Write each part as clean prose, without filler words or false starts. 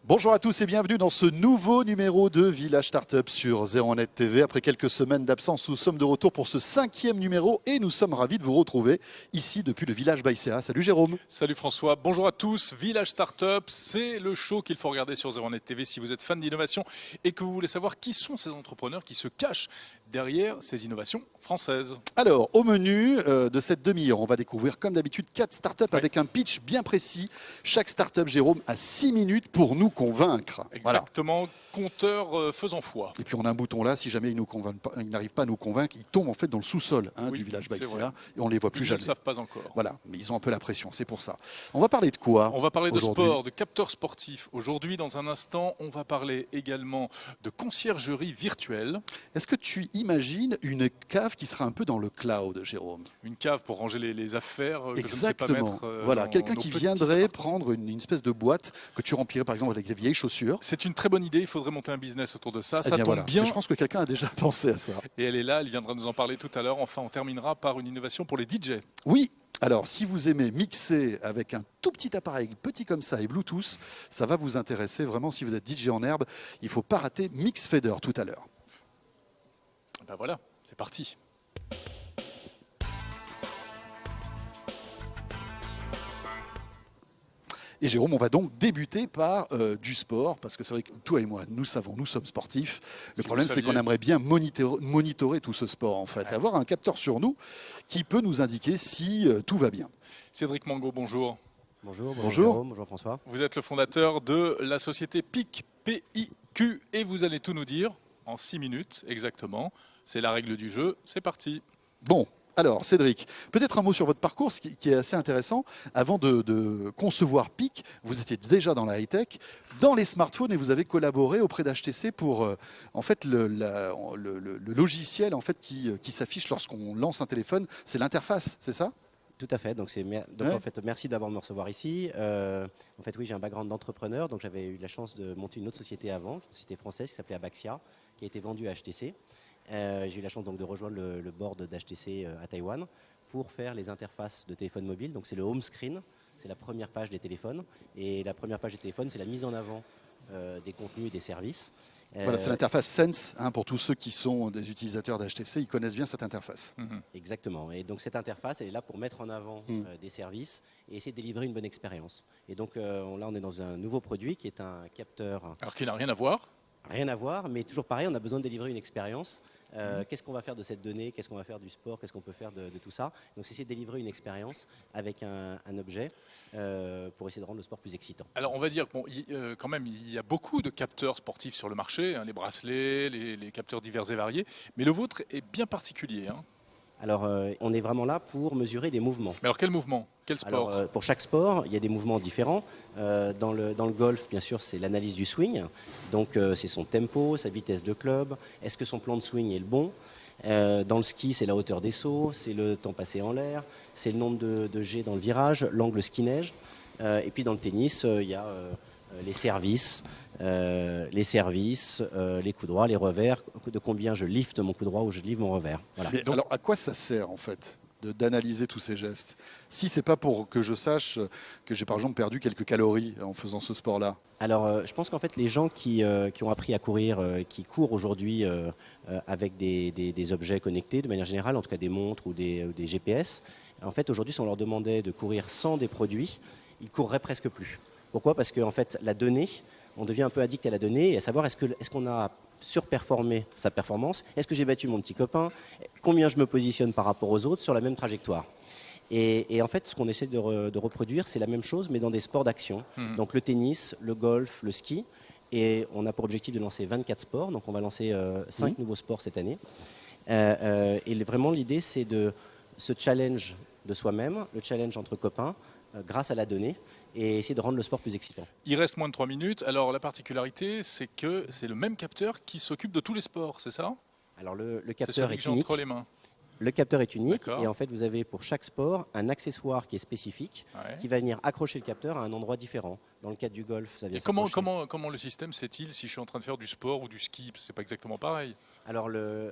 Bonjour à tous et bienvenue dans ce nouveau numéro de Village Startup sur 01net TV. Après quelques semaines d'absence, nous sommes de retour pour ce 5e numéro et nous sommes ravis de vous retrouver ici depuis le Village Baïséa. Salut Jérôme. Salut François, bonjour à tous. Village Startup, c'est le show qu'il faut regarder sur 01net TV si vous êtes fan d'innovation et que vous voulez savoir qui sont ces entrepreneurs qui se cachent derrière ces innovations françaises. Alors, au menu de cette demi-heure, on va découvrir comme d'habitude 4 startups avec un pitch bien précis. Chaque startup, Jérôme, a 6 minutes pour nous convaincre. Exactement, compteur faisant foi. Et puis on a un bouton là, si jamais ils n'arrivent pas à nous convaincre, ils tombent en fait dans le sous-sol du Village Baïséa et on ne les voit plus jamais. Ils ne le savent pas encore. Voilà, mais ils ont un peu la pression, c'est pour ça. On va parler de quoi? On va parler de sport, de capteurs sportifs. Aujourd'hui, dans un instant, on va parler également de conciergerie virtuelle. Est-ce que tu imagines une cave qui sera un peu dans le cloud, Jérôme? Une cave pour ranger les affaires que Exactement. je ne sais pas mettre. Voilà, quelqu'un qui viendrait prendre une espèce de boîte que tu remplirais par exemple avec des vieilles chaussures. C'est une très bonne idée, il faudrait monter un business autour de ça. Ça tombe bien. Je pense que quelqu'un a déjà pensé à ça. Et elle est là, elle viendra nous en parler tout à l'heure. Enfin, on terminera par une innovation pour les DJ. Oui. Alors, si vous aimez mixer avec un tout petit appareil, petit comme ça, et Bluetooth, ça va vous intéresser. Vraiment, si vous êtes DJ en herbe, il ne faut pas rater Mix Fader tout à l'heure. Ben voilà, c'est parti. Et Jérôme, on va donc débuter par du sport, parce que c'est vrai que toi et moi, nous savons, nous sommes sportifs. Le problème, c'est qu'on aimerait bien monitorer tout ce sport, en fait. Ouais. Avoir un capteur sur nous qui peut nous indiquer si tout va bien. Cédric Mango, bonjour. Bonjour. Bonjour. Bonjour François. Vous êtes le fondateur de la société PIQ, P-I-Q, et vous allez tout nous dire en 6 minutes exactement. C'est la règle du jeu, c'est parti. Bon. Alors, Cédric, peut-être un mot sur votre parcours, ce qui est assez intéressant. Avant de concevoir PIQ, vous étiez déjà dans la high-tech, dans les smartphones, et vous avez collaboré auprès d'HTC pour en fait, le logiciel en fait, qui s'affiche lorsqu'on lance un téléphone. C'est l'interface, c'est ça ? Tout à fait. Donc, en fait, merci d'abord de me recevoir ici. En fait, oui, j'ai un background d'entrepreneur. Donc, j'avais eu la chance de monter une autre société avant, une société française qui s'appelait Abaxia, qui a été vendue à HTC. J'ai eu la chance donc de rejoindre le board d'HTC à Taïwan pour faire les interfaces de téléphone mobile. Donc c'est le home screen, c'est la première page des téléphones. Et la première page des téléphones, c'est la mise en avant des contenus et des services. Voilà, c'est l'interface Sense, pour tous ceux qui sont des utilisateurs d'HTC, ils connaissent bien cette interface. Exactement. Et donc cette interface, elle est là pour mettre en avant des services et essayer de délivrer une bonne expérience. Et donc là, on est dans un nouveau produit qui est un capteur. Alors qu'il n'a rien à voir. Rien à voir, mais toujours pareil, on a besoin de délivrer une expérience. Qu'est-ce qu'on va faire de cette donnée? Qu'est-ce qu'on va faire du sport? Qu'est-ce qu'on peut faire de tout ça? Donc, c'est essayer de délivrer une expérience avec un objet pour essayer de rendre le sport plus excitant. Alors, on va dire quand même, il y a beaucoup de capteurs sportifs sur le marché, les bracelets, les capteurs divers et variés, mais le vôtre est bien particulier. Alors, on est vraiment là pour mesurer des mouvements. Mais alors, quel mouvement? Quel sport? Alors, pour chaque sport, il y a des mouvements différents. Dans le golf, bien sûr, c'est l'analyse du swing. Donc, c'est son tempo, sa vitesse de club. Est-ce que son plan de swing est le bon? Dans le ski, c'est la hauteur des sauts, c'est le temps passé en l'air, c'est le nombre de jets dans le virage, l'angle ski-neige. Et puis, dans le tennis, il y a les services, les coups droits, les revers, de combien je lift mon coup droit ou je livre mon revers. Voilà. Mais alors, à quoi ça sert en fait d'analyser tous ces gestes? Si c'est pas pour que je sache que j'ai par exemple perdu quelques calories en faisant ce sport-là. Alors, je pense qu'en fait, les gens qui ont appris à courir, qui courent aujourd'hui avec des objets connectés, de manière générale, en tout cas des montres ou des GPS, en fait, aujourd'hui, si on leur demandait de courir sans des produits, ils courraient presque plus. Pourquoi? Parce qu'en fait, la donnée, on devient un peu addict à la donnée et à savoir est-ce qu'on a surperformé sa performance? Est-ce que j'ai battu mon petit copain? Combien je me positionne par rapport aux autres sur la même trajectoire? Et en fait, ce qu'on essaie de reproduire, c'est la même chose, mais dans des sports d'action. Donc le tennis, le golf, le ski. Et on a pour objectif de lancer 24 sports. Donc on va lancer 5 nouveaux sports cette année. Et vraiment, l'idée, c'est de ce challenge de soi-même, le challenge entre copains, grâce à la donnée, et essayer de rendre le sport plus excitant. Il reste moins de 3 minutes. Alors la particularité, c'est que c'est le même capteur qui s'occupe de tous les sports, c'est ça? Alors le capteur est unique. Entre les mains. Le capteur est unique et en fait vous avez pour chaque sport un accessoire qui est spécifique qui va venir accrocher le capteur à un endroit différent. Dans le cadre du golf, ça vient s'accrocher. Comment le système sait-il si je suis en train de faire du sport ou du ski? C'est pas exactement pareil. Alors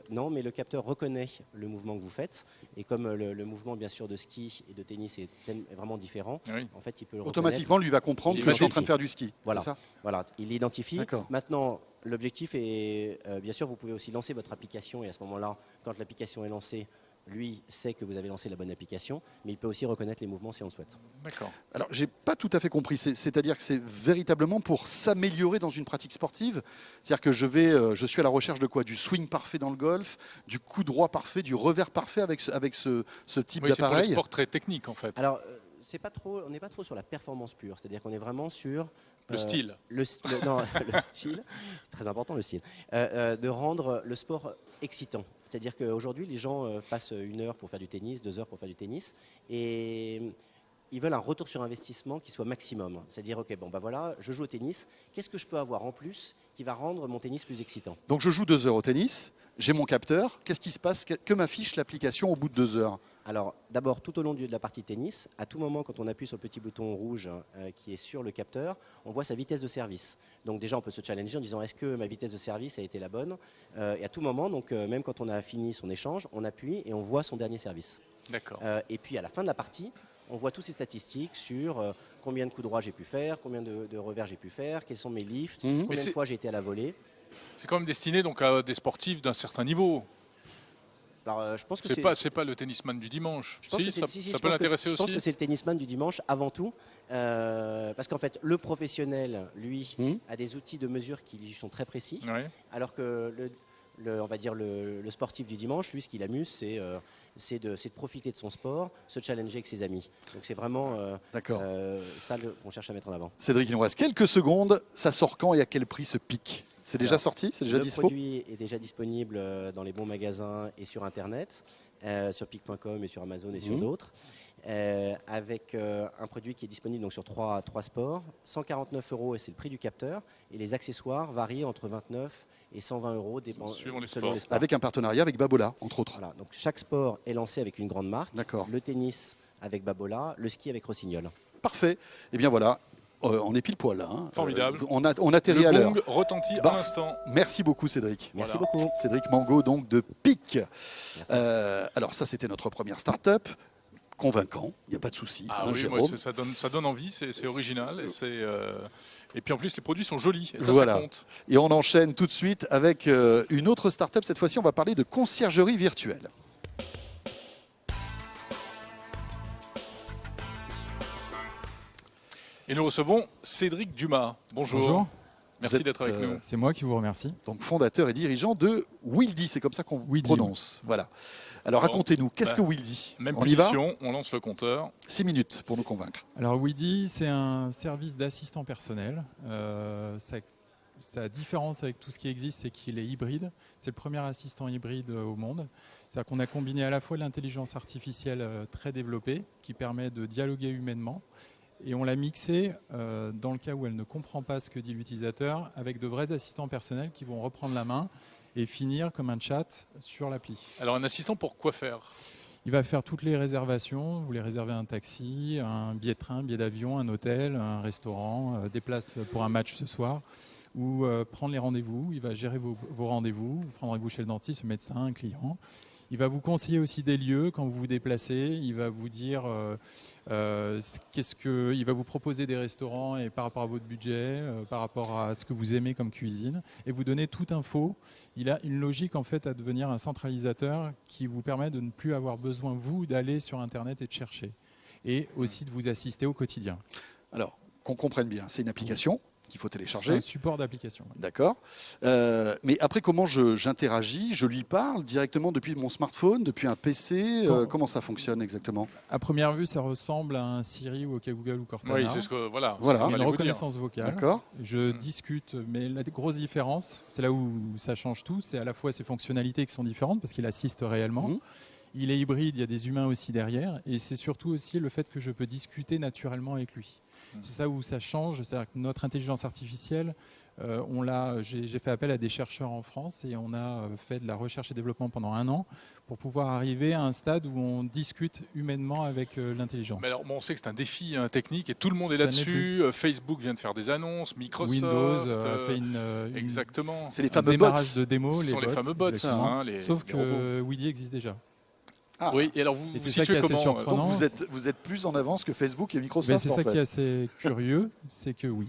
non, mais le capteur reconnaît le mouvement que vous faites. Et comme le mouvement, bien sûr, de ski et de tennis est vraiment différent, Oui. en fait, il peut le Automatiquement, lui va comprendre Il que je suis en identifie. train de faire du ski. Voilà. C'est ça? Voilà, il l'identifie. D'accord. Maintenant, l'objectif est, bien sûr, vous pouvez aussi lancer votre application et à ce moment-là, quand l'application est lancée, lui sait que vous avez lancé la bonne application, mais il peut aussi reconnaître les mouvements si on le souhaite. D'accord. Alors, j'ai pas tout à fait compris. C'est-à-dire que c'est véritablement pour s'améliorer dans une pratique sportive. C'est-à-dire que je suis à la recherche de quoi? Du swing parfait dans le golf, du coup droit parfait, du revers parfait avec ce type Oui, c'est pour le d'appareil. sport très technique en fait. Alors, on n'est pas trop sur la performance pure, c'est-à-dire qu'on est vraiment sur Le style. Non, le style, c'est très important le style, de rendre le sport excitant. C'est-à-dire qu'aujourd'hui, les gens passent 1 heure pour faire du tennis, 2 heures pour faire du tennis, et ils veulent un retour sur investissement qui soit maximum. C'est-à-dire, ok, bon, bah voilà, je joue au tennis, qu'est-ce que je peux avoir en plus qui va rendre mon tennis plus excitant? Donc, je joue 2 heures au tennis, j'ai mon capteur. Qu'est-ce qui se passe? Que m'affiche l'application au bout de 2 heures? Alors, d'abord, tout au long de la partie tennis, à tout moment, quand on appuie sur le petit bouton rouge qui est sur le capteur, on voit sa vitesse de service. Donc déjà, on peut se challenger en disant est-ce que ma vitesse de service a été la bonne? Et à tout moment, donc, même quand on a fini son échange, on appuie et on voit son dernier service. D'accord. Et puis, à la fin de la partie, on voit toutes ces statistiques sur combien de coups droits j'ai pu faire, combien de revers j'ai pu faire, quels sont mes lifts, combien de fois j'ai été à la volée. C'est quand même destiné donc à des sportifs d'un certain niveau. Alors, je pense que C'est pas le tennisman du dimanche. Je pense que ça je peut pense l'intéresser Je pense que aussi. c'est le tennisman du dimanche avant tout, parce qu'en fait, le professionnel, lui, a des outils de mesure qui lui sont très précis, Ouais. alors que on va dire le sportif du dimanche, lui, ce qui l'amuse, c'est de profiter de son sport, se challenger avec ses amis. Donc c'est vraiment D'accord. ça qu'on cherche à mettre en avant. Cédric, il nous reste quelques secondes. Ça sort quand et à quel prix ce pic? C'est déjà sorti? C'est déjà Le dispo? produit est déjà disponible dans les bons magasins et sur Internet, sur pic.com et sur Amazon et sur d'autres. Avec un produit qui est disponible donc sur trois sports, 149 € et c'est le prix du capteur, et les accessoires varient entre 29 et 120 € Suivant les selon sports. les sports. Avec un partenariat avec Babola, entre autres. Voilà, donc chaque sport est lancé avec une grande marque. D'accord. Le tennis avec Babola, le ski avec Rossignol. Parfait. Et bien voilà, on est pile poil là. Hein. Formidable. On atterrit à Le l'heure. gong retentit Bah, à l'instant. Merci beaucoup Cédric. Merci Voilà. beaucoup. Cédric Mango donc de PIC. Merci. Alors ça c'était notre première start-up. Convaincant, il n'y a pas de souci. Ah hein, oui, Jérôme. moi, ça donne envie, c'est original. Et puis en plus, les produits sont jolis. Et ça, Voilà. ça compte. Et on enchaîne tout de suite avec une autre start-up. Cette fois-ci, on va parler de conciergerie virtuelle. Et nous recevons Cédric Dumas. Bonjour. Bonjour, Merci Vous d'être êtes, avec nous. c'est moi qui vous remercie. Donc fondateur et dirigeant de Wildy, c'est comme ça qu'on Wildy, prononce. Voilà. Alors Bon, racontez-nous, qu'est-ce bah, que Wildy? Même On y va? position, on lance le compteur. 6 minutes pour nous convaincre. Alors Weedy, c'est un service d'assistant personnel. Sa différence avec tout ce qui existe, c'est qu'il est hybride. C'est le premier assistant hybride au monde. C'est-à-dire qu'on a combiné à la fois l'intelligence artificielle très développée, qui permet de dialoguer humainement, et on l'a mixé dans le cas où elle ne comprend pas ce que dit l'utilisateur, avec de vrais assistants personnels qui vont reprendre la main et finir comme un chat sur l'appli. Alors, un assistant pour quoi faire? Il va faire toutes les réservations. Vous voulez réserver un taxi, un billet de train, un billet d'avion, un hôtel, un restaurant, des places pour un match ce soir, ou prendre les rendez-vous. Il va gérer vos rendez-vous. Vous prendrez vous chez le dentiste, le médecin, un client. Il va vous conseiller aussi des lieux quand vous vous déplacez. Il va vous dire il va vous proposer des restaurants et par rapport à votre budget, par rapport à ce que vous aimez comme cuisine, et vous donner toute info. Il a une logique en fait à devenir un centralisateur qui vous permet de ne plus avoir besoin vous d'aller sur Internet et de chercher, et aussi de vous assister au quotidien. Alors, qu'on comprenne bien, c'est une application qu'il faut C'est télécharger. un support d'application. D'accord. Mais après, comment j'interagis? Je lui parle directement depuis mon smartphone, depuis un PC. Bon. Comment ça fonctionne exactement? À première vue, ça ressemble à un Siri ou à Google ou Cortana. Oui, c'est ce que Voilà. c'est ce qu'on Il y a allait une vous dire. reconnaissance vocale. D'accord. Je discute, mais la grosse différence, c'est là où ça change tout, c'est à la fois ses fonctionnalités qui sont différentes parce qu'il assiste réellement. Mhm. Il est hybride, il y a des humains aussi derrière, et c'est surtout aussi le fait que je peux discuter naturellement avec lui. C'est ça où ça change, c'est-à-dire que notre intelligence artificielle J'ai fait appel à des chercheurs en France et on a fait de la recherche et développement pendant 1 an pour pouvoir arriver à un stade où on discute humainement avec l'intelligence. Mais alors, on sait que c'est un défi technique et tout le monde est Ça là-dessus. Facebook vient de faire des annonces, Microsoft. Windows fait exactement. C'est les un fameux démarrage bots. de démo. Ce sont les fameux bots. exactement. Les Sauf que robots. Weedy existe déjà. Ah. Oui, et alors vous Et vous c'est ça qui situez est assez comment surprenant. Donc vous êtes plus en avance que Facebook et Mais Microsoft. c'est en ça fait. qui est assez curieux, c'est que oui.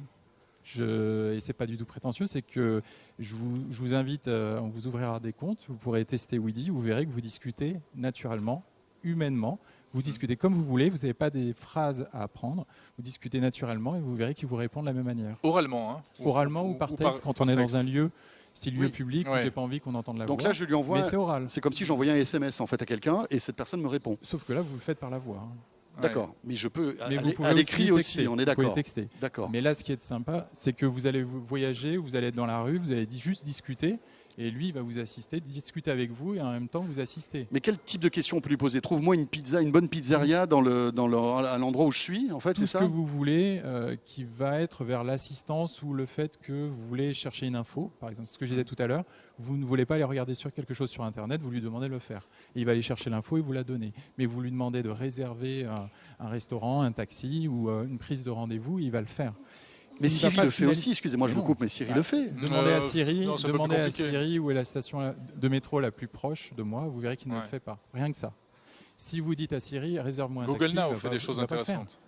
Et c'est pas du tout prétentieux, c'est que je vous invite, on vous ouvrira des comptes, vous pourrez tester Weedy, vous verrez que vous discutez naturellement, humainement, vous discutez comme vous voulez, vous n'avez pas des phrases à apprendre, vous discutez naturellement et vous verrez qu'ils vous répondent de la même manière. Oralement, hein. Oralement ou par texte, quand par on est texte. dans un lieu, style lieu Oui. public, où Ouais. j'ai pas envie qu'on entende la Donc voix. là, je lui envoie. Mais c'est oral. C'est comme si j'envoyais un SMS en fait à quelqu'un et cette personne me répond. Sauf que là, vous le faites par la voix. hein. Ouais. D'accord. Mais je peux Mais vous pouvez à l'écrit aussi. texter, On est vous pouvez d'accord. texter. D'accord. Mais là, ce qui est sympa, c'est que vous allez voyager, vous allez être dans la rue, vous allez juste discuter, et lui, il va vous assister, discuter avec vous, et en même temps, vous assister. Mais quel type de question on peut lui poser? Trouve-moi une pizza, une bonne pizzeria à l'endroit où je suis. En fait, Tout c'est ce ça. que vous voulez, qui va être vers l'assistance ou le fait que vous voulez chercher une info, par exemple, ce que je disais tout à l'heure, vous ne voulez pas aller regarder sur quelque chose sur Internet, vous lui demandez de le faire. Et il va aller chercher l'info et vous la donner. Mais vous lui demandez de réserver un restaurant, un taxi ou une prise de rendez-vous, il va le faire. Mais Il va Siri pas le fait aussi. Excusez-moi, je Mais vous non. coupe, mais Siri Ouais. le fait. Demandez à Siri, non, c'est un peu plus compliqué. où est la station de métro la plus proche de moi, vous verrez qu'il ne Ouais. le fait pas. Rien que ça. Si vous dites à Siri, réserve-moi un Google taxi, Now il va fait pas- des choses il va pas le faire. intéressantes.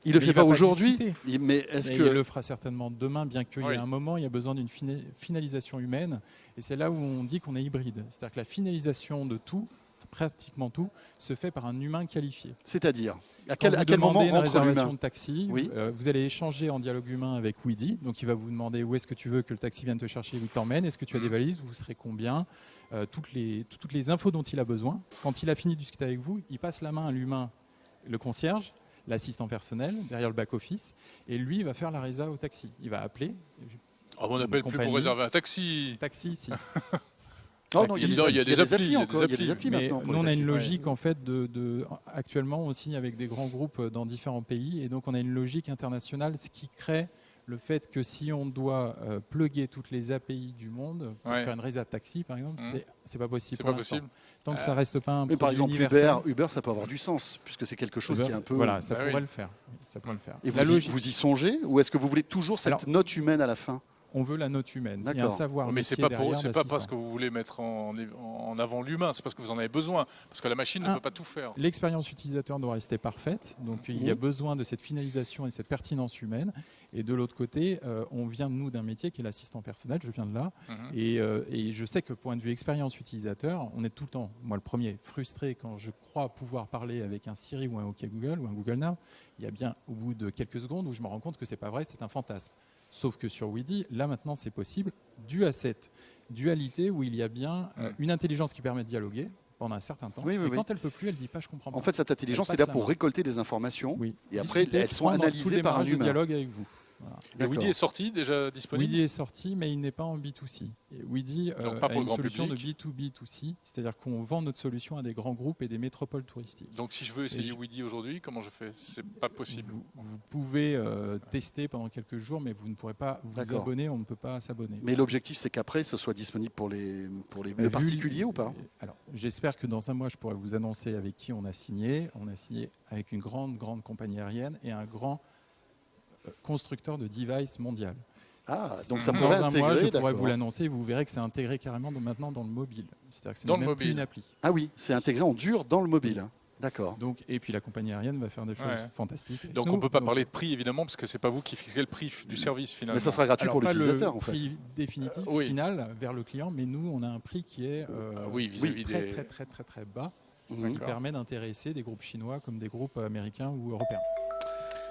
Il le Mais fait il va pas pas aujourd'hui. discuter. Mais est-ce Mais que il le fera certainement demain, bien qu'il Oui. y ait un moment, il y a besoin d'une finalisation humaine. Et c'est là où on dit qu'on est hybride. C'est-à-dire que la finalisation de tout, pratiquement tout, se fait par un humain qualifié. c'est-à-dire à Quand quel vous moment demandez une rentre réservation l'humain? de taxi, Oui. vous allez échanger en dialogue humain avec Weedy. Donc il va vous demander où est-ce que tu veux que le taxi vienne te chercher et où il t'emmène. Est-ce que tu as des valises? Vous serez combien? Toutes les infos dont il a besoin. Quand il a fini de discuter avec vous, il passe la main à l'humain, le concierge, l'assistant personnel, derrière le back-office. Et lui, il va faire la résa au taxi. Il va appeler. Ah, on n'appelle plus pour compagnie. réserver un taxi. Taxi, si. Oh non, il y a Non, il y a des applis, il y a encore. des Il y a des applis. applis Mais maintenant. pour nous, les on a taxis. une logique en fait actuellement, on signe avec des grands groupes dans différents pays et donc on a une logique internationale, ce qui crée le fait que si on doit plugger toutes les API du monde pour Ouais. faire une résa de taxi, par exemple, c'est pas possible. C'est pour pas l'instant. possible. Tant que ça reste pas un Mais par produit exemple, universel. Uber, ça peut avoir du sens puisque c'est quelque chose qui est un peu. Voilà, ça Bah pourrait oui. le faire. Ça pourrait le faire. Et La vous logique, y songez ou est-ce que vous voulez toujours cette Alors, note humaine à la fin? on veut la note humaine. Il y a un D'accord. savoir. Mais c'est métier pas derrière parce d'assistant. que vous voulez mettre en avant l'humain, c'est parce que vous en avez besoin. Parce que la machine ne Ah. peut pas tout faire. L'expérience utilisateur doit rester parfaite, donc il y a besoin de cette finalisation et cette pertinence humaine. Et de l'autre côté, on vient nous d'un métier qui est l'assistant personnel, je viens de là, Mhm. et je sais que point de vue expérience utilisateur, on est tout le temps, moi le premier, frustré quand je crois pouvoir parler avec un Siri ou un OK Google ou un Google Now. Il y a bien au bout de quelques secondes où je me rends compte que c'est pas vrai, c'est un fantasme. Sauf que sur Weedy, là maintenant c'est possible, dû à cette dualité où il y a bien une intelligence qui permet de dialoguer pendant un certain temps. Oui, oui, et oui. quand elle peut plus, elle dit pas je comprends pas. En fait, cette intelligence Elle est là passe pour la main. récolter des informations Oui. et après Discuter, elles sont prendre tout analysées par un démarrage de humain. dialogue avec vous. Voilà. Et D'accord. Weedy est sorti, déjà disponible. Weedy est sorti, mais il n'est pas en B2C. Et Weedy Donc pas a pour le une grand solution public. de B2B2C, c'est-à-dire qu'on vend notre solution à des grands groupes et des métropoles touristiques. Donc si je veux essayer Et Weedy aujourd'hui, comment je fais? C'est pas possible. Vous pouvez tester pendant quelques jours, mais vous ne pourrez pas vous D'accord. abonner, on ne peut pas s'abonner. Mais l'objectif, c'est qu'après, ce soit disponible pour le particulier ou pas? Alors, j'espère que dans un mois, je pourrai vous annoncer avec qui on a signé. On a signé avec une grande compagnie aérienne et un grand constructeur de devices mondial. Ah, donc ça Dans pourrait Dans un mois, je intégrer, pourrai d'accord. vous l'annoncer et vous verrez que c'est intégré carrément maintenant dans le mobile. C'est-à-dire que c'est Dans le même plus mobile. une appli. Ah oui, c'est intégré en dur dans le mobile. D'accord. Donc, et puis la compagnie aérienne va faire des choses Ouais. fantastiques. Donc on ne peut pas parler de prix évidemment parce que c'est pas vous qui fixez le prix du service finalement. Mais ça sera gratuit Alors, pour pas l'utilisateur le en fait. prix définitif, Oui. final, vers le client, mais nous, on a un prix qui est oui, vis-à-vis des. très bas, ce qui D'accord. permet d'intéresser des groupes chinois comme des groupes américains ou européens.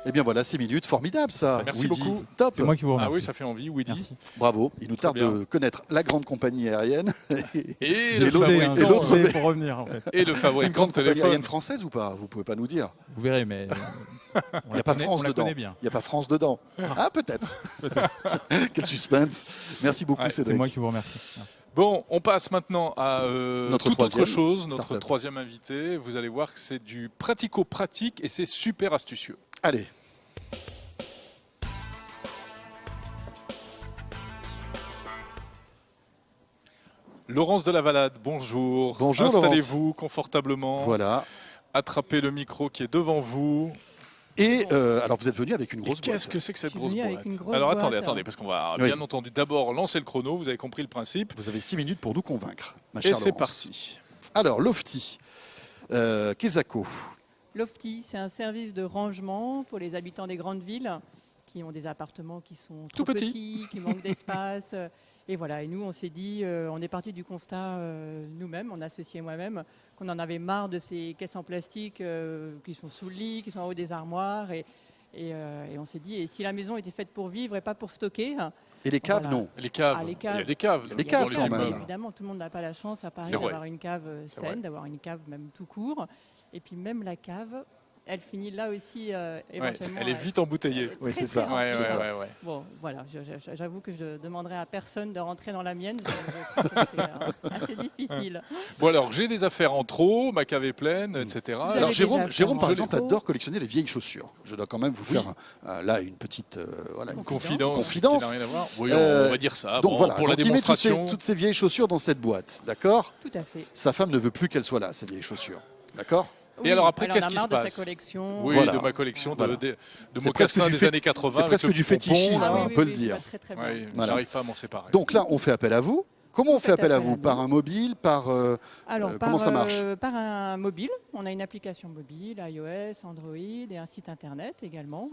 Eh bien voilà, 6 minutes, formidable ça. Merci Weedy. beaucoup. Top. C'est moi qui vous Ah remercie. oui, ça fait envie, Weedy. Merci. Bravo. Il nous tarde bien. de connaître la grande compagnie aérienne. Et Et le l'autre- fabricant, et l'autre- C'est pour revenir en fait. et le Une fabricant grande de compagnie aérienne téléphone. française ou pas? Vous pouvez pas nous dire. Vous verrez, mais Il n'y a pas France on la dedans. connaît bien. Il n'y a pas France dedans. Ah peut-être. Quel suspense. Merci beaucoup Ouais, Cédric. C'est moi qui vous remercie. Merci. Bon, on passe maintenant à Notre toute autre troisième chose, notre startup. troisième invité. Vous allez voir que c'est du pratico-pratique et c'est super astucieux. Allez. Laurence de la Valade, bonjour. Bonjour, Installez-vous confortablement. Voilà. Attrapez le micro qui est devant vous. Et alors, vous êtes venu avec une Et grosse boîte. qu'est-ce que c'est que cette Je suis grosse venue boîte? avec une grosse Alors boîte. attendez, parce qu'on va Oui. bien entendu d'abord lancer le chrono. Vous avez compris le principe. Vous avez 6 minutes pour nous convaincre, ma Et chère c'est Laurence. parti. Alors, Lofty, Kezako. Lofty, c'est un service de rangement pour les habitants des grandes villes qui ont des appartements qui sont Tout trop petits. petits, qui manquent d'espace. Et voilà, et nous, on s'est dit, on est parti du constat nous-mêmes, mon associé et moi-même, qu'on en avait marre de ces caisses en plastique qui sont sous le lit, qui sont en haut des armoires. Et on s'est dit, et si la maison était faite pour vivre et pas pour stocker? Et les caves, Voilà. non. Les caves. Ah, les Il y caves. a des caves. Il y a des dans caves les quand immeubles. même. Évidemment, tout le monde n'a pas la chance à Paris C'est vrai. d'avoir une cave C'est vrai. saine, d'avoir une cave même tout court. Et puis même la cave, elle finit là aussi Ouais, éventuellement. elle est vite embouteillée. Oui, c'est très, ça. très Ouais, remplie. ouais. Bon, voilà, j'avoue que je demanderai à personne de rentrer dans la mienne. Je crois que c'est assez difficile. Bon alors, j'ai des affaires en trop, ma cave est pleine, etc. Vous Alors, avez des Jérôme, affaires Jérôme, par en exemple, trop. adore collectionner les vieilles chaussures. Je dois quand même vous Oui. faire là une petite voilà, une Confidence. Confidence. Qui n'a rien à voir. Oui, Euh, on va dire ça. Donc Bon, voilà, pour la donc il met démonstration. toutes ces vieilles chaussures dans cette boîte, d'accord? Tout à fait. Sa femme ne veut plus qu'elles soient là, ces vieilles chaussures, d'accord? Et alors après, elle en qu'est-ce a qui marre se de passe? sa collection. Oui, Voilà. de ma collection Voilà. de C'est mocassins presque du des années féti- 80. c'est avec presque le du petit pompon. fétichisme, Ah oui, on oui, peut oui, le je dire. vois très, très bien. Ouais, Voilà. j'arrive pas à m'en séparer. Donc là, on fait appel à vous. Comment on fait appel à vous? nous. Par un mobile, par Alors, comment ça marche? Par un mobile. On a une application mobile, iOS, Android et un site internet également.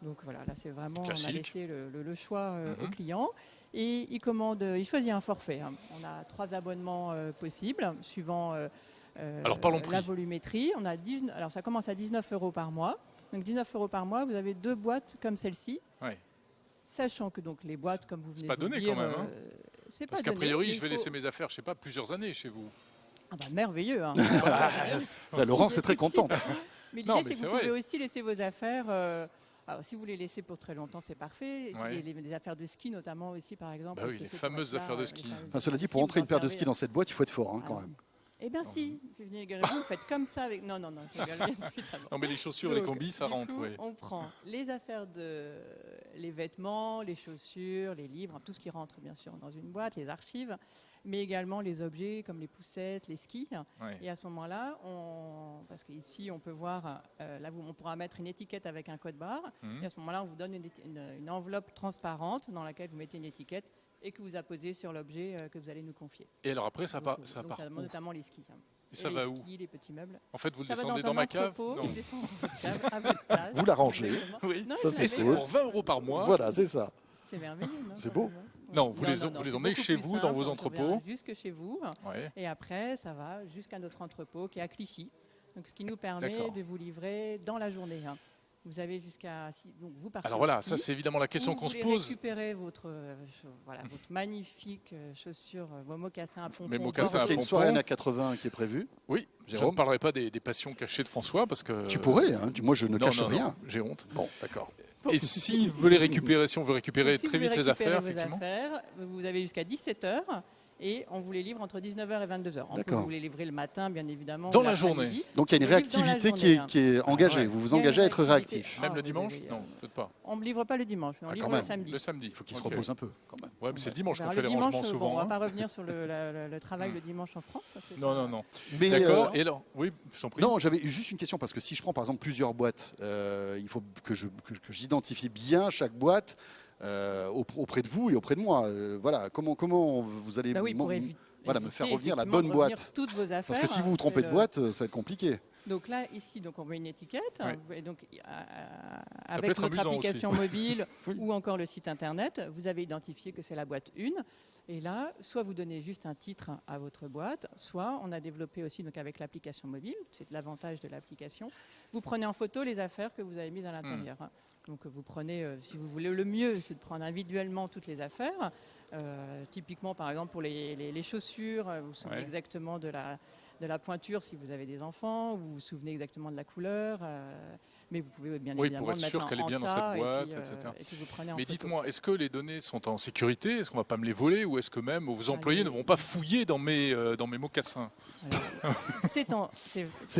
Donc voilà, là c'est vraiment, on a Classique. laissé le choix au Mhm. client. Et il choisit un forfait. Hein. On a 3 abonnements possibles, suivant Alors, parlons prix. la volumétrie. On a alors ça commence à 19 € par mois. Donc 19 € par mois, vous avez 2 boîtes comme celle-ci. Ouais. Sachant que donc les boîtes, comme vous venez pas de le donné dire, quand même, hein. C'est Parce pas qu'a donné, priori, mais je vais il faut- laisser mes affaires, je sais pas, plusieurs années chez vous. Ah bah, merveilleux. Hein. Là, Laurence est très contente. Mais Non, l'idée, mais c'est c'est que vous vrai. pouvez aussi laisser vos affaires. Alors, si vous les laissez pour très longtemps, c'est parfait. Si Ouais. les affaires de ski, notamment aussi, par exemple. Bah oui, c'est les fait fameuses pour être affaires de là, ski. les fameuses Enfin, cela dit, affaires pour de entrer ski, une paire de vous en skis dans cette boîte, il faut être fort hein, quand Ah, même. Eh bien, si, vous venez également, vous faites comme ça avec. Non, je rigole, bien évidemment. Non, mais les chaussures, les Donc, combis, ça du rentre, coup, oui. On prend les affaires les vêtements, les chaussures, les livres, tout ce qui rentre bien sûr dans une boîte, les archives, mais également les objets comme les poussettes, les skis. Ouais. Et à ce moment-là, parce qu'ici on peut voir, là on pourra mettre une étiquette avec un code barre. Mhm. Et à ce moment-là, on vous donne une enveloppe transparente dans laquelle vous mettez une étiquette et que vous apposez sur l'objet que vous allez nous confier. Et alors après, ça Donc, part où? notamment les skis. Et ça Et va les où? skis, les petits meubles. En fait, vous le Ça va descendez dans dans un ma cave? entrepôt, Non. il descend dans votre cave à votre place. Vous la rangez. Exactement. Oui. Non, Ça, il c'est Et est c'est cool. pour 20 € par mois. Voilà, c'est ça. C'est merveilleux. non, C'est quand beau. même, hein. Non, vous les c'est emmenez beaucoup chez plus vous, dans simple, vos on entrepôts. revient jusque chez vous. Ouais. Et après, ça va jusqu'à notre entrepôt qui est à Clichy. Donc, ce qui nous permet D'accord. de vous livrer dans la journée. Hein. Vous avez jusqu'à. Donc, vous partez Alors au voilà, ski, ça c'est évidemment la question ou qu'on vous se voulez pose. récupérer votre magnifique chaussure, vos mocassins à pompons. Mes Non, mocassins parce à qu'il y a une pompons. soirée années 80 qui est prévue. Oui, je Jérôme ne parlerai pas des passions cachées de François parce que. Tu pourrais, hein. Moi je ne Non, cache non, rien. non, j'ai honte. Bon, d'accord. Et si vous voulez récupérer, si on veut récupérer Donc, si très vous vite voulez ses récupérer affaires, vos effectivement. affaires, vous avez jusqu'à 17h et on vous les livre entre 19h et 22h. On peut D'accord. vous les livrer le matin, bien évidemment. Dans ou la l'après-midi. journée. Donc il y a une On livre dans la réactivité journée, hein. qui est engagée. ouais. Vous vous Il y a une engagez à être réactivité. réactif. Même Ah, le oui, dimanche? oui, oui. Non, peut-être pas. On ne livre pas le dimanche, mais on Ah, livre quand le même. samedi. Le samedi. Il faut qu'il se Ok. repose un peu quand même. Ouais, mais c'est le dimanche qu'on Alors, fait le les dimanche, rangements bon, souvent. on va hein. pas revenir sur le travail le dimanche en France. ça, c'est Non, un- non, non. Mais, D'accord. Et alors, oui, je t'en prie. non, j'avais juste une question parce que si je prends par exemple plusieurs boîtes, il faut que j'identifie bien chaque boîte auprès de vous et auprès de moi. Voilà, comment vous allez Bah oui, pour voilà, me faire éviter, revenir la effectivement, bonne de revenir boîte. toutes vos affaires. Parce que si vous vous trompez c'est de le- boîte, ça va être compliqué. Donc là, ici, donc on met une étiquette. Ouais. Et donc, peut avec être notre amusant application mobile Oui. ou encore le site internet, vous avez identifié que c'est la boîte 1. Et là, soit vous donnez juste un titre à votre boîte, soit on a développé aussi donc avec l'application mobile, c'est l'avantage de l'application, vous prenez en photo les affaires que vous avez mises à l'intérieur. Donc vous prenez, si vous voulez, le mieux, c'est de prendre individuellement toutes les affaires. Typiquement, par exemple, pour les chaussures, vous vous souvenez Ouais. exactement de la pointure si vous avez des enfants, vous vous souvenez exactement de la couleur, mais vous pouvez bien Oui, évidemment pour être le mettre sûr qu'elle est en bien dans tas, cette et boîte, puis, etc. et puis vous prenez en Mais photo. dites-moi, est-ce que les données sont en sécurité? Est-ce qu'on ne va pas me les voler? Ou est-ce que même vos employés les- ne vont pas fouiller dans mes mocassins? Alors, c'est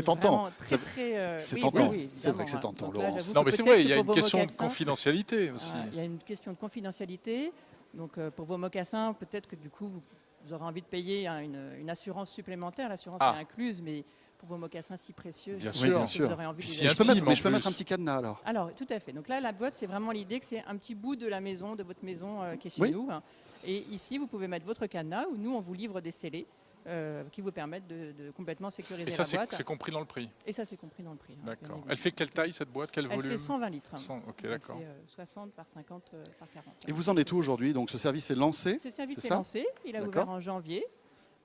tentant. vraiment très, très, C'est oui, tentant. oui, oui, C'est vrai évidemment, que c'est hein. tentant, Donc là, Laurence. j'avoue Non, que mais c'est peut-être vrai, il y a que une pour vos question de mocassins, confidentialité aussi. il y a une question de confidentialité. Donc pour vos mocassins, peut-être que du coup, vous aurez envie de payer une assurance supplémentaire. L'assurance Ah. est incluse, mais pour vos mocassins si précieux, Bien je sûr. pense que vous aurez envie Puis de si les un Je peux intime, mettre, mais en je peux mettre un plus. petit cadenas alors. Alors, tout à fait. Donc là, la boîte, c'est vraiment l'idée que c'est un petit bout de la maison, de votre maison qui est chez Oui. nous. Et ici, vous pouvez mettre votre cadenas où nous, on vous livre des scellés qui vous permettent de complètement sécuriser Et ça, la boîte. c'est compris dans le prix. Et ça, c'est compris dans le prix. Bien D'accord. évidemment. Elle fait quelle taille cette boîte? Quel Elle volume? fait 120 litres. 100, ok, Elle d'accord. fait 60 par 50 par 40. Et vous en êtes où aujourd'hui? Donc ce service est lancé. Ce service c'est est ça lancé. Il a D'accord. ouvert en janvier.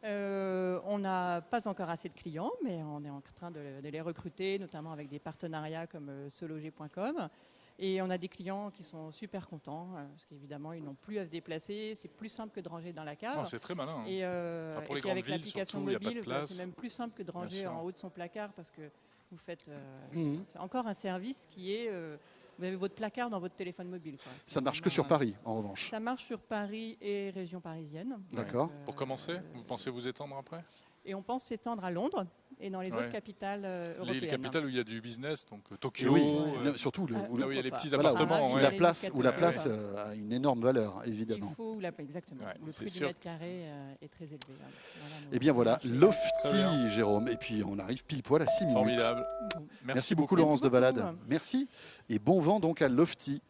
On n'a pas encore assez de clients, mais on est en train de les recruter, notamment avec des partenariats comme sologer.com. Et on a des clients qui sont super contents, parce qu'évidemment, ils n'ont plus à se déplacer. C'est plus simple que de ranger dans la cave. Non, c'est très malin. hein. Et, Enfin, pour et les puis avec grandes villes, l'application surtout, il y a pas de mobile, place. c'est même plus simple que de ranger sûr. en haut de son placard, parce que vous faites Mhm. encore un service qui est... vous avez votre placard dans votre téléphone mobile. Quoi. Ça ne marche que vraiment, sur Paris, en revanche. Ça marche sur Paris et région parisienne. D'accord. Pour commencer, vous pensez vous étendre après? Et on pense s'étendre à Londres et dans les Ouais. autres capitales européennes. Les capitales où il y a du business, donc Et Tokyo, oui, euh, surtout Ah, où là où il y a les pourquoi petits pas. Voilà, appartements. où ouais. la place, où la Ouais. place a une énorme valeur, évidemment. Il faut, exactement. Ouais, Le c'est prix du sûr. mètre carré est très élevé. Hein. Voilà, Eh bien voilà, Très Lofty, bien. Jérôme. Et puis on arrive pile poil à 6 minutes. Formidable. Bon. Merci beaucoup, Merci Laurence de beaucoup. Valade. Merci. Et bon vent donc à Lofty.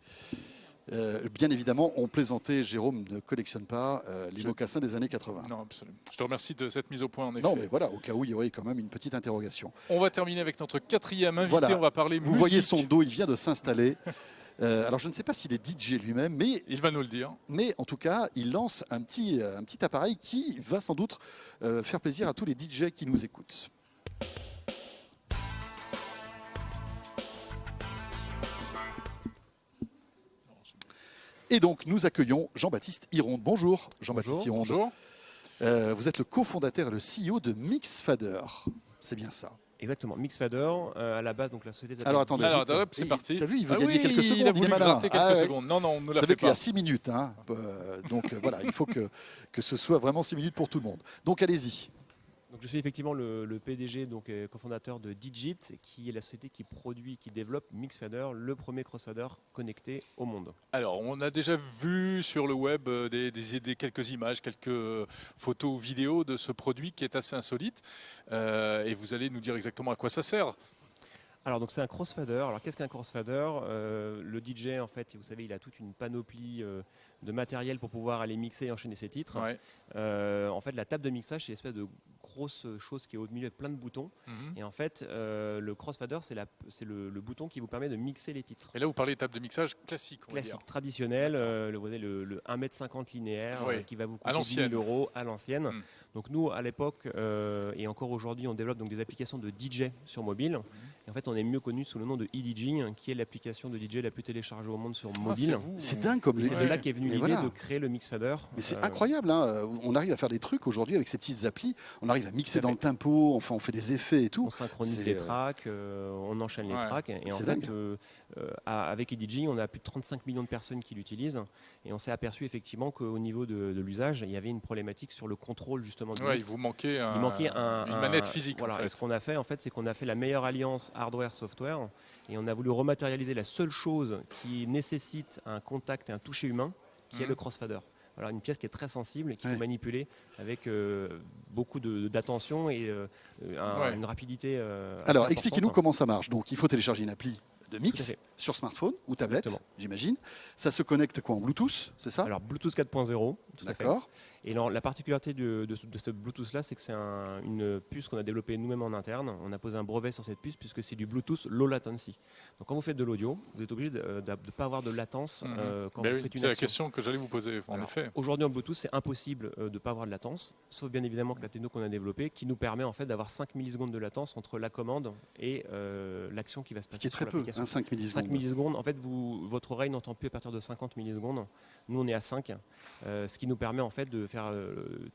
Bien évidemment, on plaisantait, Jérôme ne collectionne pas les Je- mocassins des années 80. Non, absolument. Je te remercie de cette mise au point, en effet. Non, mais voilà, au cas où il y aurait quand même une petite interrogation. On va terminer avec notre quatrième invité. Voilà. On va parler Vous musique. voyez son dos, il vient de s'installer. Alors je ne sais pas s'il est DJ lui-même, Il va nous le dire. mais en tout cas, il lance un petit appareil qui va sans doute faire plaisir à tous les DJ qui nous écoutent. Et donc, nous accueillons Jean-Baptiste Hironde. Bonjour, Jean-Baptiste Hironde. Bonjour. Vous êtes le cofondateur et le CEO de Mixfader. C'est bien ça. Exactement, Mixfader, à la base, donc la société s'appelle Alors attendez, Alors, Digit. hop, c'est Et parti. T'as vu, il veut Ah gagner oui, quelques secondes. Il a voulu est malin. gratter quelques Ah ouais. secondes. Non, on ne Vous la savez fait qu'il y a pas. 6 minutes. Hein. Donc voilà, il faut que ce soit vraiment 6 minutes pour tout le monde. Donc allez-y. Donc, je suis effectivement le PDG, donc cofondateur de Digit, qui est la société qui produit, qui développe Mixfader, le premier crossfader connecté au monde. Alors, on a déjà vu sur le web quelques images, quelques photos ou vidéos de ce produit qui est assez insolite. Et vous allez nous dire exactement à quoi ça sert. Alors donc c'est un crossfader. Alors qu'est-ce qu'un crossfader? Le DJ en fait, vous savez, il a toute une panoplie de matériel pour pouvoir aller mixer et enchaîner ses titres. Ouais. En fait, la table de mixage, c'est une espèce de grosse chose qui est au milieu avec plein de boutons. Mhm. Et en fait, le crossfader, c'est le bouton qui vous permet de mixer les titres. Et là, vous parlez de table de mixage classique, on va dire. Classique, traditionnel, vous voyez, le 1,50 m linéaire Oui. qui va vous À coûter 10 000 l'ancienne. € à l'ancienne. Mm. Donc nous, à l'époque, et encore aujourd'hui, on développe donc des applications de DJ sur mobile. Et en fait, on est mieux connu sous le nom de eDJ, qui est l'application de DJ la plus téléchargée au monde sur Ah, mobile. c'est vous. C'est dingue comme Et les. c'est de là qu'est venue Mais l'idée voilà. de créer le Mixfader. Mais c'est Euh, incroyable, hein. On arrive à faire des trucs aujourd'hui avec ces petites applis. On arrive à mixer Tout à dans le tempo, enfin on fait des effets et tout. On synchronise C'est, les tracks, on enchaîne les Ouais. tracks. Et en C'est fait, dingue. avec eDJ, on a plus de 35 millions de personnes qui l'utilisent. Et on s'est aperçu effectivement qu'au niveau de l'usage, il y avait une problématique sur le contrôle justement du Ouais, il mix. vous manquait, Il manquait une manette physique. Voilà. en fait. Et ce qu'on a fait, en fait, c'est qu'on a fait la meilleure alliance hardware-software. Et on a voulu rematérialiser la seule chose qui nécessite un contact et un toucher humain, qui est Mhm. le crossfader. Voilà, une pièce qui est très sensible et qu'il Ouais. faut manipuler avec beaucoup d'attention et Ouais. une rapidité. Assez Alors importante. expliquez-nous comment ça marche. Donc il faut télécharger une appli de Tout à mix fait. sur smartphone ou tablette, Exactement. j'imagine. Ça se connecte quoi en Bluetooth, c'est ça? Alors Bluetooth 4.0, tout à fait. D'accord. Et alors, la particularité de ce Bluetooth-là, c'est que c'est une puce qu'on a développée nous-mêmes en interne. On a posé un brevet sur cette puce puisque c'est du Bluetooth low latency. Donc quand vous faites de l'audio, vous êtes obligé de ne pas avoir de latence Mhm. quand Ben vous oui, faites une c'est la action. question que j'allais vous poser, en Alors, effet. Aujourd'hui en Bluetooth, c'est impossible de ne pas avoir de latence, sauf bien évidemment que la techno qu'on a développée, qui nous permet en fait d'avoir 5 millisecondes de latence entre la commande et l'action qui va se passer Ce qui est sur très peu, l'application. hein, 5 millisecondes. 5 millisecondes, en fait, votre oreille n'entend plus à partir de 50 millisecondes. Nous, on est à 5, ce qui nous permet en fait de faire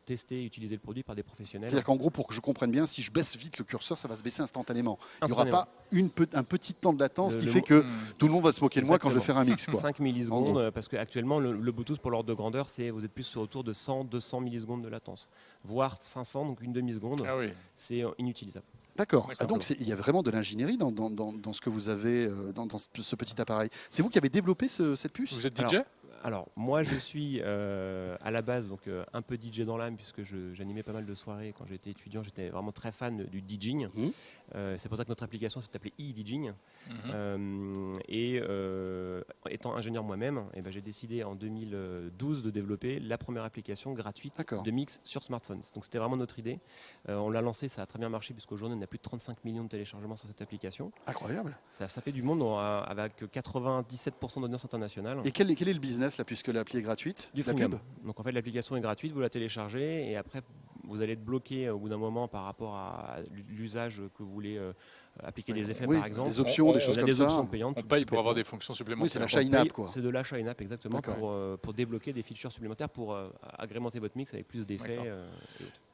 tester et utiliser le produit par des professionnels. C'est-à-dire qu'en gros, pour que je comprenne bien, si je baisse vite le curseur, ça va se baisser instantanément. Il n'y aura Instantanément. pas un petit temps de latence Le- qui le fait mo- que Mhm. tout le monde va se moquer de moi quand je vais faire un mix. Quoi. 5 En millisecondes, gros. parce qu'actuellement, le Bluetooth, pour l'ordre de grandeur, vous êtes plus autour de 100-200 millisecondes de latence. Voire 500, donc une demi-seconde, Ah oui. c'est inutilisable. D'accord. D'accord. Ah, donc il y a vraiment de l'ingénierie dans ce que vous avez, dans ce petit appareil. C'est vous qui avez développé cette puce? Vous êtes DJ? Alors, moi, je suis à la base donc, un peu DJ dans l'âme, puisque j'animais pas mal de soirées. Quand j'étais étudiant, j'étais vraiment très fan du DJing. C'est pour ça que notre application s'est appelée e-DJing. Étant ingénieur moi-même, ben, j'ai décidé en 2012 de développer la première application gratuite de mix sur smartphone. Donc, c'était vraiment notre idée. On l'a lancé, ça a très bien marché, puisqu'aujourd'hui, on a plus de 35 millions de téléchargements sur cette application. Incroyable. Ça fait du monde avec 97% d'audience internationale. Et quel est le business là, puisque l'appli est gratuite? Du freemium. Donc en fait l'application est gratuite, vous la téléchargez et après vous allez être bloqué au bout d'un moment par rapport à l'usage que vous voulez appliquer des effets par exemple. Des options, des choses comme ça. Options payantes, on paye pour avoir des fonctions supplémentaires. Oui, c'est l'achat in-app quoi. C'est de l'achat in-app exactement pour débloquer des features supplémentaires pour agrémenter votre mix avec plus d'effets.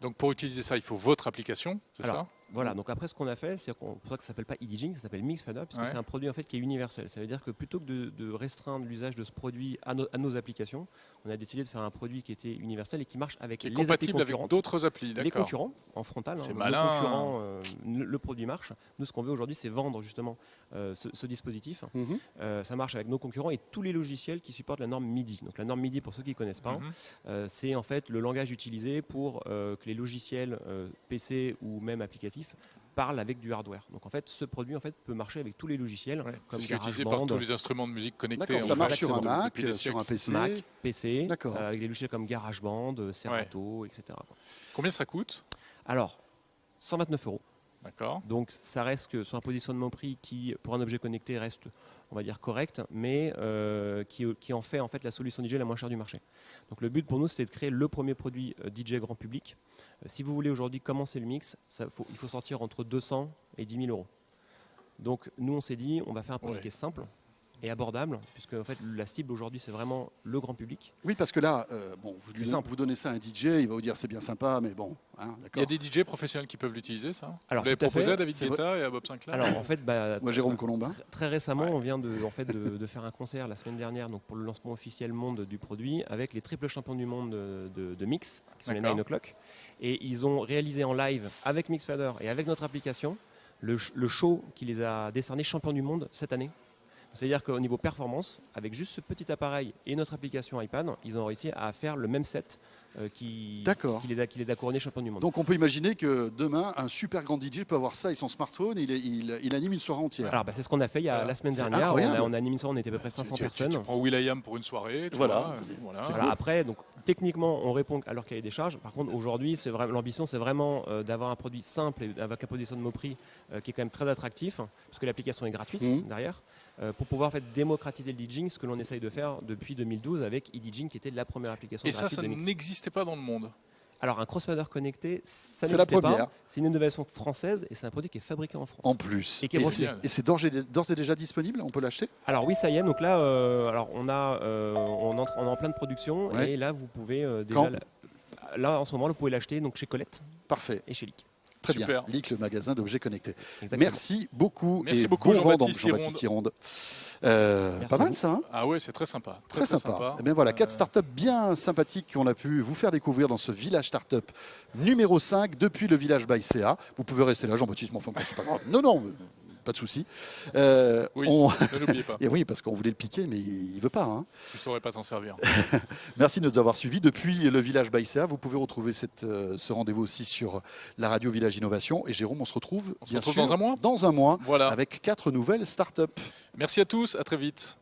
Donc pour utiliser ça, il faut votre application, c'est ça? Voilà, donc après ce qu'on a fait, c'est pour ça que ça ne s'appelle pas e-DJing, ça s'appelle Mixfader, parce que c'est un produit en fait qui est universel. Ça veut dire que plutôt que de restreindre l'usage de ce produit à nos applications, on a décidé de faire un produit qui était universel et qui marche avec les compatible avec d'autres applis, les concurrents en frontal. C'est malin. Les concurrents, le produit marche. Nous, ce qu'on veut aujourd'hui, c'est vendre justement ce dispositif. Ça marche avec nos concurrents et tous les logiciels qui supportent la norme MIDI. Donc la norme MIDI, pour ceux qui ne connaissent pas, c'est en fait le langage utilisé pour que les logiciels PC ou même applicatifs parlent avec du hardware. Donc en fait, ce produit en fait peut marcher avec tous les logiciels. C'est ce qui est utilisé par tous les instruments de musique connectés. Ça marche sur un Mac, sur un PC. Mac, PC, avec des logiciels comme GarageBand, Serato, etc. Combien ça coûte? Alors, 129 €. D'accord. Donc ça reste que sur un positionnement prix qui, pour un objet connecté, reste, on va dire, correct, mais qui en fait la solution DJ la moins chère du marché. Donc le but pour nous, c'était de créer le premier produit DJ grand public. Si vous voulez aujourd'hui commencer le mix, il faut sortir entre 200 et 10 000 €. Donc nous, on s'est dit, on va faire un produit qui est simple et abordable, puisque en fait, la cible aujourd'hui, c'est vraiment le grand public. Oui, parce que là, vous donnez ça à un DJ, il va vous dire c'est bien sympa, mais bon, il y a des DJ professionnels qui peuvent l'utiliser, ça? Alors, vous l'avez proposé à David Guetta et à Bob Sinclair? Alors en fait, moi Jérôme Colombin. Très récemment, on vient de faire un concert la semaine dernière, donc pour le lancement officiel monde du produit, avec les triples champions du monde de mix, qui sont les 9 O'Clock, et ils ont réalisé en live avec Mixfader et avec notre application le show qui les a décernés champions du monde cette année. C'est-à-dire qu'au niveau performance, avec juste ce petit appareil et notre application iPad, ils ont réussi à faire le même set qui les a couronnés champions du monde. Donc on peut imaginer que demain, un super grand DJ peut avoir ça et son smartphone, il anime une soirée entière. Alors c'est ce qu'on a fait la semaine dernière. On a animé une soirée, on était à peu près 500 personnes. Tu prends Will.i.am pour une soirée. Voilà. Après, donc, techniquement, on répond à leur cahier des charges. Par contre, aujourd'hui, l'ambition, c'est vraiment d'avoir un produit simple et avec un positionnement prix qui est quand même très attractif, parce que l'application est gratuite derrière. Pour pouvoir en fait, démocratiser le DJing, ce que l'on essaye de faire depuis 2012 avec e-DJing qui était la première application gratuite. Et ça n'existait pas dans le monde? Alors un crossfader connecté, ça c'est la première. Pas. C'est une innovation française et c'est un produit qui est fabriqué en France. En plus. Et c'est d'ores et déjà disponible? On peut l'acheter? Alors oui, ça y est. Donc là, on est en pleine production et là vous pouvez déjà. Là en ce moment, vous pouvez l'acheter donc chez Colette. Parfait. Et chez Leak. Très bien. Leak, le magasin d'objets connectés. Exactement. Merci beaucoup. Merci beaucoup, Jean-Baptiste Hironde. Pas mal ça, hein? Ah ouais, c'est très sympa. Très sympa. Et bien voilà, 4 startups bien sympathiques qu'on a pu vous faire découvrir dans ce village startup numéro 5 depuis le village by CA. Vous pouvez rester là, Jean-Baptiste, mais enfin, c'est pas grave. Non, pas de souci. Ne l'oubliez pas. Et oui, parce qu'on voulait le piquer, mais il ne veut pas. Hein. Je ne saurais pas t'en servir. Merci de nous avoir suivis depuis le village by CA. Vous pouvez retrouver ce rendez-vous aussi sur la radio Village Innovation. Et Jérôme, on se retrouve, dans un mois. Dans un mois, voilà. avec 4 nouvelles startups. Merci à tous, à très vite.